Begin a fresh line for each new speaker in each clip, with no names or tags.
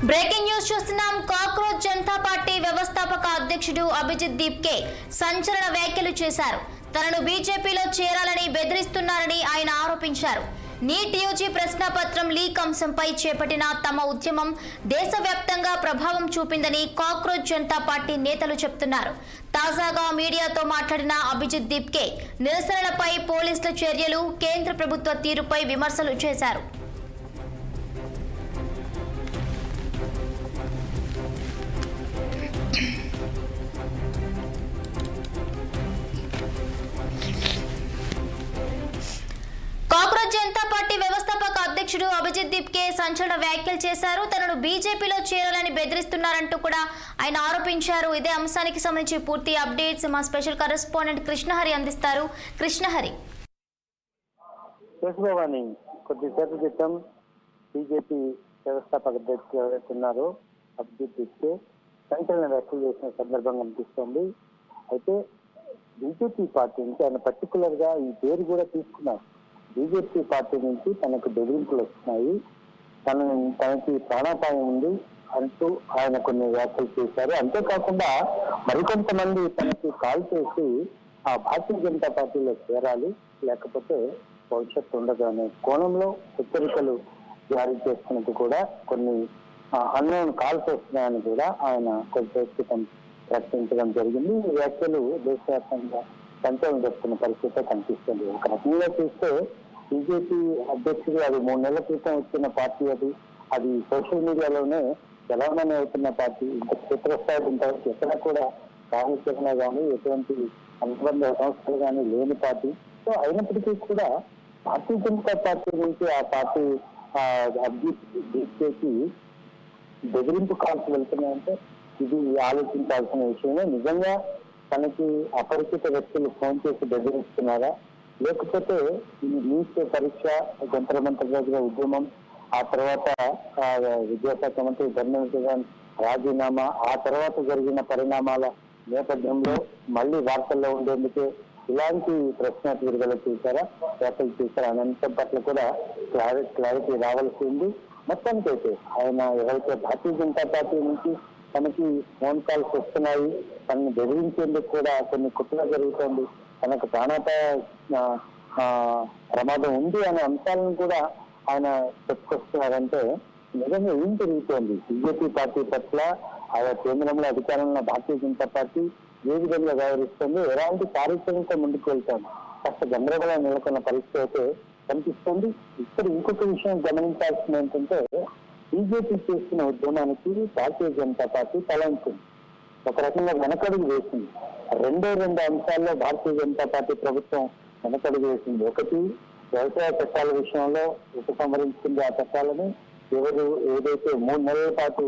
Breaking news చూస్తున్నాం. Cockroach Janata party వ్యవస్థాపక అధ్యక్షుడు అభిజిత్ దీప్కే సంచలన వ్యాఖ్యలు చేశారు. తనను బీజేపీలో చేరాలని బెదిరిస్తున్నారని ఆయన ఆరోపించారు. నీట్ యూజీ ప్రశ్నపత్రం లీక్ అంశంపై చేపట్టిన తమ ఉద్యమం దేశవ్యాప్తంగా ప్రభావం చూపిందని కాక్రోచ్ జనతా పార్టీ నేతలు చెప్తున్నారు. తాజాగా మీడియాతో మాట్లాడిన అభిజిత్ దీప్కే నిరసనలపై పోలీసుల చర్యలు, కేంద్ర ప్రభుత్వ తీరుపై విమర్శలు చేశారు. కాక్రోచ్ జనతా పార్టీ వ్యవస్థాపక అధ్యక్షుడు అభిజిత్ దీప్కే సంచలన వ్యాఖ్యలు చేశారు. తనను బీజేపీలో చేరాలని బెదిరిస్తున్నారంటూ కూడా ఆయన ఆరోపించారు. ఇదే అంశానికి సంబంధించి పూర్తి అప్డేట్స్ మా స్పెషల్ కరెస్పాండెంట్ కృష్ణహరి అందిస్తారు. కృష్ణహరి.
కొద్దిసేపు క్రితం బీజేపీ వ్యవస్థాపక అధ్యక్షులు ఎవరైతున్నారో అభిజిత్ దీప్కే సంచలన వ్యాఖ్యలు చేసిన సందర్భంగా అనిపిస్తోంది. అయితే బీజేపీ పార్టీ నుంచి ఆయన పర్టికులర్ గా ఈ పేరు కూడా తీసుకున్నారు. బీజేపీ పార్టీ నుంచి తనకు బెదిరింపులు వస్తున్నాయి, తనకి ప్రాణాపాయం ఉంది అంటూ ఆయన కొన్ని వ్యాఖ్యలు చేశారు. అంతేకాకుండా మరికొంతమంది తనకి కాల్ చేసి ఆ భారతీయ జనతా పార్టీలో చేరాలి, లేకపోతే భవిష్యత్తు ఉండదు అనే కోణంలో హెచ్చరికలు జారీ చేస్తున్నట్టు కూడా కొన్ని అన్నోన్ కాల్స్ వస్తున్నాయని కూడా ఆయన కొంచెం ప్రకటించడం జరిగింది. ఈ వ్యాఖ్యలు దేశవ్యాప్తంగా సంచలనం చెప్తున్న పరిస్థితి కనిపిస్తుంది. ఒక రకంగా చూస్తే బీజేపీ అధ్యక్షుడు అది 3 నెలల క్రితం వచ్చిన పార్టీ, అది సోషల్ మీడియాలోనే చలామణి అవుతున్న పార్టీ. ఇంత క్షేత్రస్థాయి ఇంతవరకు ఎక్కడ కూడా కార్యాచరణ కానీ ఎటువంటి అనుబంధ సంస్థలు కానీ లేని పార్టీ. సో అయినప్పటికీ కూడా భారతీయ జనతా పార్టీ నుంచి ఆ పార్టీ అభిజిత్ దీప్కేకి బెదిరింపు కాల్స్ వెళ్తున్నాయంటే ఇది ఆలోచించాల్సిన విషయమే. నిజంగా తనకి అపరిచిత వ్యక్తులు ఫోన్ చేసి బెదిరిస్తున్నారా, లేకపోతే ఈ నీట్ పరీక్ష జంతర్ మంతర్ దగ్గర ఉద్యమం, ఆ తర్వాత విద్యాశాఖ మంత్రి ధర్మేంద్ర రాజీనామా, ఆ తర్వాత జరిగిన పరిణామాల నేపథ్యంలో మళ్ళీ వార్తల్లో ఉండేందుకే ఇలాంటి ప్రశ్న విడుదల చేశారా, వ్యాఖ్యలు చేశారా అనే అంశం పట్ల కూడా క్లారిటీ రావాల్సి ఉంది. మొత్తానికైతే ఆయన ఎవరైతే భారతీయ జనతా పార్టీ నుంచి తనకి ఫోన్ కాల్స్ వస్తున్నాయి, తనని బెదిరించేందుకు కూడా కొన్ని కుట్ర జరుగుతోంది, తనకు ప్రాణాపాయ ప్రమాదం ఉంది అనే అంశాలను కూడా ఆయన చెప్పుకొస్తున్నారంటే నిజంగా ఏం జరుగుతోంది? బీజేపీ పార్టీ పట్ల ఆయా కేంద్రంలో అధికారంలో భారతీయ జనతా పార్టీ ఏ విధంగా వ్యవహరిస్తుంది, ఎలాంటి కార్యాచరణతో ముందుకు వెళ్తోంది, కాస్త గందరగోళం నెలకొన్న పరిస్థితి అయితే కనిపిస్తుంది. ఇక్కడ ఇంకొక విషయం గమనించాల్సింది ఏంటంటే బీజేపీ చేస్తున్న ఉద్యమానికి భారతీయ జనతా పార్టీ తలంచింది, ఒక రకంగా వెనకడుగు వేసింది. రెండు అంశాల్లో భారతీయ జనతా పార్టీ ప్రభుత్వం వెనకడుగు వేసింది. ఒకటి, వ్యవసాయ చట్టాల విషయంలో ఉపసంహరించుకుంది. ఆ చట్టాలని ఏదైతే 3 నెలల పాటు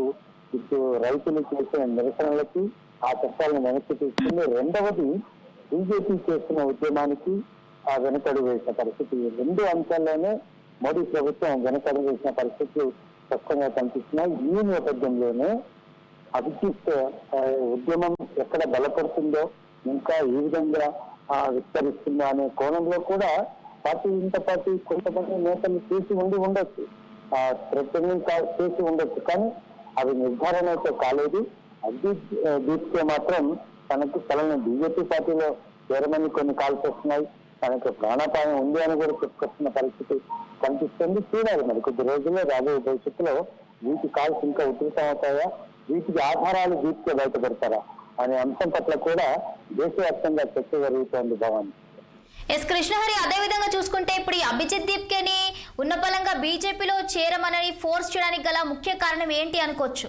ఇటు రైతులు చేసిన నిరసనలకి ఆ చట్టాలను వెనక్కి తీసుకుంది. రెండవది, బీజేపీ చేస్తున్న ఉద్యమానికి ఆ వెనకడుగు వేసిన పరిస్థితి. రెండు అంశాల్లోనే మోడీ ప్రభుత్వం వెనకడుగు వేసిన పరిస్థితులు స్పష్టంగా కనిపిస్తున్నాయి. ఈ నేపథ్యంలోనే అభిజిత్ ఉద్యమం ఎక్కడ బలపడుతుందో, ఇంకా ఏ విధంగా విస్తరిస్తుందో అనే కోణంలో కూడా భారతీయ జనతా పార్టీ కొంతమంది నేతలు చేసి ఉండొచ్చు, థ్రెటనింగ్ చేసి ఉండొచ్చు, కానీ అవి నిర్ధారణ అయితే కాలేదు. అభిజిత్ దీప్కే మాత్రం తనని బీజేపీ పార్టీలో చేరమని కొన్ని కాల్స్ వస్తున్నాయి, తనకు ప్రాణాపాయం ఉంది అని కూడా చెప్పుకొస్తున్న పరిస్థితి కనిపిస్తుంది. చూడాలి మరి కొద్ది రోజుల్లో రాబోయే భవిష్యత్తులో వీటి కాల్స్ ఇంకా ఉధృతం అవుతాయా, వీటికి ఆధారాలు దీప్కే బయటపెడతారా అనే అంశం పట్ల కూడా దేశవ్యాప్తంగా చర్చ జరుగుతోంది. భవాని.
ఎస్ కృష్ణహరి, అదే విధంగా చూసుకుంటే ఇప్పుడు ఈ అభిజిత్ దీప్కేని ఉన్నపలంగా బీజేపీలో చేరమని ఫోర్స్ చేయడానికి గల ముఖ్య కారణం ఏంటి అనుకోవచ్చు?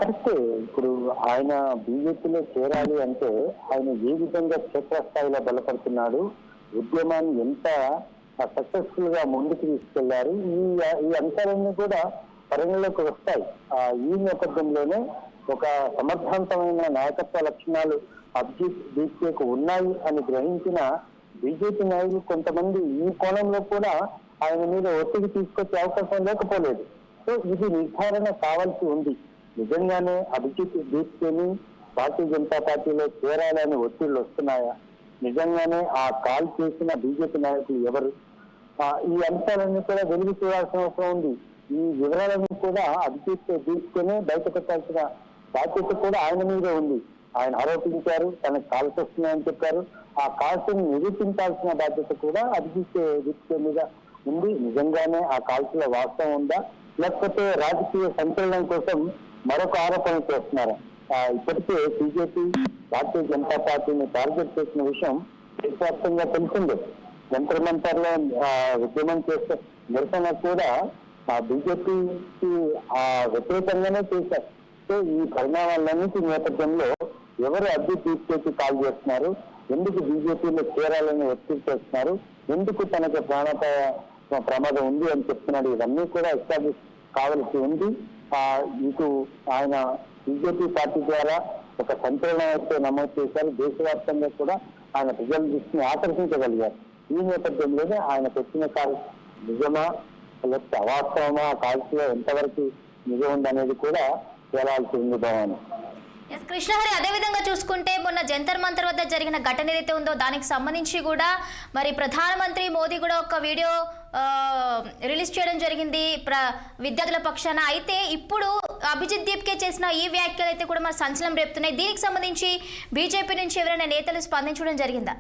కరెక్టే. ఇప్పుడు ఆయన బీజేపీలో చేరాలి అంటే ఆయన ఏ విధంగా క్షేత్రస్థాయిలో బలపడుతున్నాడు, ఉద్యమాన్ని ఎంత సక్సెస్ఫుల్ గా ముందుకు తీసుకెళ్లారు, ఈ అంశాలన్నీ కూడా పరిగణలోకి వస్తాయి. ఈ నేపథ్యంలోనే ఒక సమర్థవంతమైన నాయకత్వ లక్షణాలు అభిజిత్ దీప్కేకు ఉన్నాయి అని గ్రహించిన బీజేపీ నాయకులు కొంతమంది ఈ కోణంలో కూడా ఆయన మీద ఒత్తిడి తీసుకొచ్చే అవకాశం లేకపోలేదు. సో ఇది నిర్ధారణ కావాల్సి ఉంది. నిజంగానే అభిజిత్ దీప్కేని భారతీయ జనతా పార్టీలో చేరాలని ఒత్తిళ్లు వస్తున్నాయా, నిజంగానే ఆ కాల్ చేసిన బీజేపీ నాయకులు ఎవరు, ఈ అంశాలన్నీ కూడా వెలుగు చూడాల్సిన అవసరం ఉంది. ఈ వివరాలను కూడా అభిజిత్ దీప్కేనే బయట పెట్టాల్సిన బాధ్యత కూడా ఆయన మీద ఉంది. ఆయన ఆరోపించారు, తనకు కాల్స్ వస్తున్నాయని చెప్పారు. ఆ కాల్స్ నిరూపించాల్సిన బాధ్యత కూడా అభిజిత్ దీప్కే మీద ఉంది. నిజంగానే ఆ కాల్స్ లో వాస్తవం ఉందా, లేకపోతే రాజకీయ సంచలనం కోసం మరొక ఆరోపణ చేస్తున్నారా? ఇప్పటికే బీజేపీ భారతీయ జనతా పార్టీని టార్గెట్ చేసిన విషయం దేశవ్యాప్తంగా తెలిసిందే. జంతర్ మంతర్లో ఉద్యమం చేసే నిరసన కూడా బీజేపీకి వ్యతిరేకంగానే చేశారు. సో ఈ పరిణామాలన్నింటి నేపథ్యంలో ఎవరు అభివృద్ధి తీసుకొచ్చి కాల్ చేస్తున్నారు, ఎందుకు బీజేపీలో చేరాలని ఒత్తిడి చేస్తున్నారు, ఎందుకు తనకు ప్రమాదం ఉంది అని చెప్తున్నాడు, ఇవన్నీ కూడా ఎస్టాబ్లిష్ కావాల్సి ఉంది. ఇటు ఆయన బీజేపీ పార్టీ ద్వారా ఒక సంచలనం అయితే నమోదు చేశారు. దేశవ్యాప్తంగా కూడా ఆయన ప్రజల దృష్టిని ఆకర్షించగలిగారు. ఈ నేపథ్యంలోనే ఆయనకు వచ్చిన కాల్ నిజమా లేకపోతే అవాస్తవమా, ఆ కాల్స్ లో ఎంతవరకు నిజం ఉందనేది కూడా తేలాల్సి ఉంది భవాని.
కృష్ణహరి, అదే విధంగా చూసుకుంటే మొన్న జంతర్ మంతర్ వద్ద జరిగిన ఘటన ఏదైతే ఉందో దానికి సంబంధించి కూడా మరి ప్రధానమంత్రి మోదీ కూడా ఒక వీడియో రిలీజ్ చేయడం జరిగింది విద్యార్థుల పక్షాన. అయితే ఇప్పుడు అభిజిత్ దీప్కే చేసిన ఈ వ్యాఖ్యలు అయితే కూడా మరి సంచలనం రేపుతున్నాయి. దీనికి సంబంధించి బీజేపీ నుంచి ఎవరైనా నేతలు స్పందించడం జరిగిందా?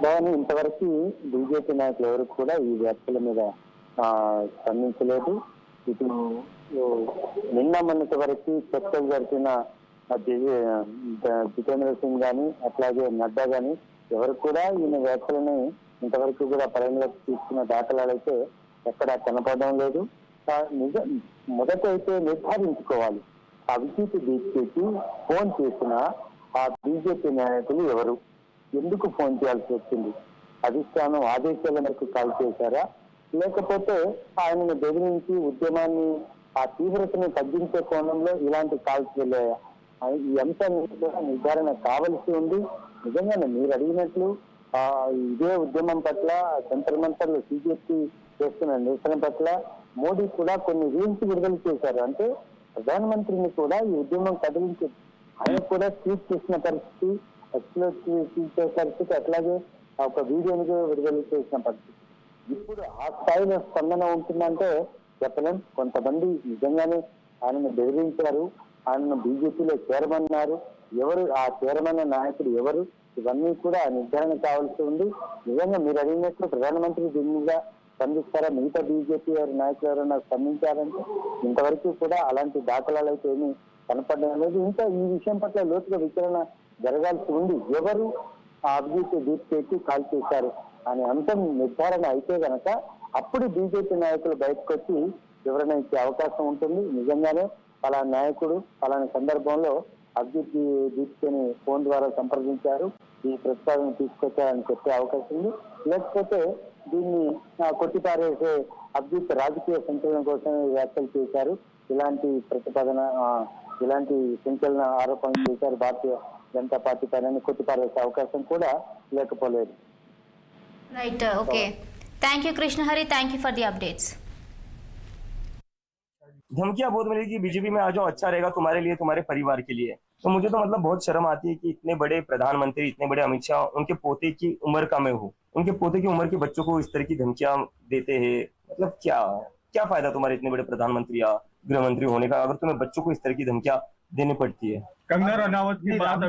భవాని, ఇంతవరకు బీజేపీ నాయకులు ఎవరు కూడా ఈ వ్యాఖ్యల మీద స్పందించలేదు. ఇటు నిన్న మొన్నటి వరకు చర్చలు జరిపిన జితేంద్ర సింగ్ గాని అట్లాగే నడ్డా గాని ఎవరు కూడా ఈయన వ్యాఖ్యలని ఇంతవరకు కూడా పరిగణలోకి తీసుకున్న దాఖలాలు అయితే ఎక్కడా కనపడడం లేదు. మొదట అయితే నిర్ధారించుకోవాలి, అభిజిత్ దీప్కేకి ఫోన్ చేసిన ఆ బీజేపీ నాయకులు ఎవరు, ఎందుకు ఫోన్ చేయాల్సి వచ్చింది, అధిష్టానం ఆదేశాల మేరకు కాల్ చేశారా, లేకపోతే ఆయనను బెదిరించి ఉద్యమాన్ని ఆ తీవ్రతను తగ్గించే కోణంలో ఇలాంటి కాల్స్ వెళ్ళాయా, ఈ అంశాన్ని కూడా నిర్ధారణ కావలసి ఉంది. నిజంగానే మీరు అడిగినట్లు ఇదే ఉద్యమం పట్ల జంతర్ మంతర్లు బీజేపీ చేస్తున్న నిరసన పట్ల మోడీ కూడా కొన్ని రీల్స్ విడుదల చేశారు. అంటే ప్రధానమంత్రిని కూడా ఈ ఉద్యమం కదిలించి ఆయన కూడా ట్వీట్ చేసిన పరిస్థితి, ట్వీట్ చేసే పరిస్థితి, అట్లాగే ఒక వీడియోని విడుదల చేసిన పరిస్థితి. ఇప్పుడు ఆ స్థాయిలో స్పందన ఉంటుందంటే చెప్పలేం. కొంతమంది నిజంగానే ఆయనను బెదిరించారు, ఆయనను బీజేపీలో చేరమన్నారు. ఎవరు ఆ చేరమన్న నాయకుడు ఎవరు, ఇవన్నీ కూడా నిర్ధారణ కావాల్సి ఉంది. నిజంగా మీరు అడిగినట్లు ప్రధానమంత్రి దీని మీద స్పందిస్తారా, మిగతా బీజేపీ నాయకులు ఎవరైనా స్పందించారంటే ఇంతవరకు కూడా అలాంటి దాఖలాలు అయితే ఏమీ కనపడడం లేదు. ఇంకా ఈ విషయం పట్ల లోతుగా విచారణ జరగాల్సి ఉంది. ఎవరు ఆ అభిజిత్ దీప్కేకి కాల్ చేశారు అనే అంశం నిర్ధారణ అయితే గనక అప్పుడు బీజేపీ నాయకులు బయటకు వచ్చి వివరణ ఇచ్చే అవకాశం ఉంటుంది. నిజంగానే పలానా నాయకుడు పలానా సందర్భంలో అభిజిత్ దీప్కేని ఫోన్ ద్వారా సంప్రదించారు, ఈ ప్రతిపాదన తీసుకొచ్చారని చెప్పే అవకాశం ఉంది. లేకపోతే దీన్ని కొట్టిపారేసే అభిజిత్ రాజకీయ సంచలనం కోసం వ్యాఖ్యలు చేశారు, ఇలాంటి ప్రతిపాదన ఇలాంటి సంచలన ఆరోపణలు చేశారు భారతీయ జనతా పార్టీ పైన కొట్టిపారేసే అవకాశం కూడా లేకపోలేదు.
Right, okay. Thank you, Krishna Hari. Thank you for the updates.
धमकियां बहुत मिलेगी बीजेपी में आ जाओ, अच्छा रहेगा तुम्हारे लिए, तुम्हारे परिवार के लिए। तो मुझे तो मतलब बहुत शर्म आती है कि इतने बड़े प्रधानमंत्री, इतने बड़े अमित शाह, उनके पोते की उम्र का मैं हूँ, उनके पोते की उम्र के बच्चों को इस तरह की धमकियां देते हैं। मतलब क्या फायदा तुम्हारे इतने बड़े प्रधानमंत्री या गृह मंत्री होने का अगर तुम्हें बच्चों को इस तरह की धमकियां देनी पड़ती है।
कंगना रनावत की बात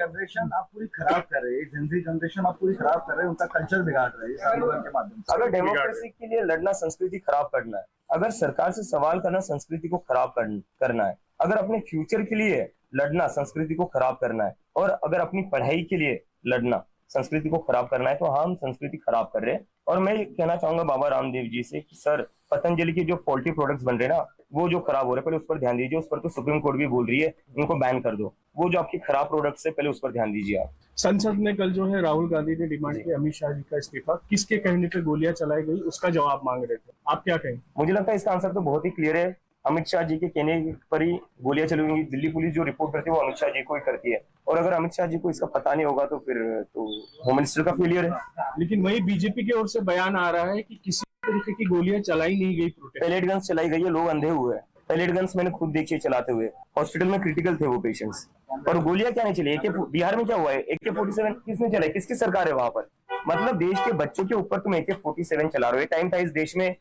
जनरेशन आप पूरी खराब कर रहे हैं, जेनजी जनरेशन आप पूरी खराब कर रहे हैं, उनका कल्चर बिगाड़ रहे हैं आंदोलन के माध्यम से।
अगर डेमोक्रेसी के लिए लड़ना संस्कृति खराब करना है, अगर सरकार से सवाल करना संस्कृति को खराब करना है, अगर अपने फ्यूचर के लिए लड़ना संस्कृति को खराब करना है, और अगर अपनी पढ़ाई के लिए लड़ना संस्कृति को खराब करना है, तो हम संस्कृति खराब कर रहे हैं। और मैं कहना चाहूंगा बाबा रामदेव जी से कि सर, पतंजलि के जो पोल्ट्री प्रोडक्ट्स बन रहे हैं ना, वो जो खराब हो रहा है पहले उस पर ध्यान दीजिए। उस पर तो सुप्रीम कोर्ट भी बोल रही है उनको बैन कर दो। वो जो आपकी खराब प्रोडक्ट्स है पहले उस पर ध्यान दीजिए आप।
संसद में कल जो है राहुल गांधी ने डिमांड की अमित शाह जी का इस्तीफा, किसके कहने पे गोलियां चलाई गई उसका जवाब मांग रहे थे, आप क्या कहेंगे?
मुझे लगता है इसका आंसर तो बहुत ही क्लियर है। अमित शाह जी के कहने पर ही गोलियां चली हुई। दिल्ली पुलिस जो रिपोर्ट करती है वो अमित शाह जी को ही करती है, और अगर अमित शाह जी को इसका पता नहीं होगा तो फिर तो होम मिनिस्टर का फेलियर है।
लेकिन वही बीजेपी की ओर से बयान आ रहा है कि किसी तरीके की गोलियां चलाई नहीं गई प्रोटेस्ट।
पैलेट गन्स चलाई गई है, लोग अंधे हुए हैं। पैलेट गन्स मैंने खुद देखी चलाते हुए, हॉस्पिटल में क्रिटिकल थे वो पेशेंट्स। और गोलियां क्या नहीं चली? बिहार में क्या हुआ है? AK-47 किसने चलाई? किसकी सरकार है वहां पर? मतलब देश के बच्चों के ऊपर तुम AK-47 चला रहे हो। टाइम था इस देश में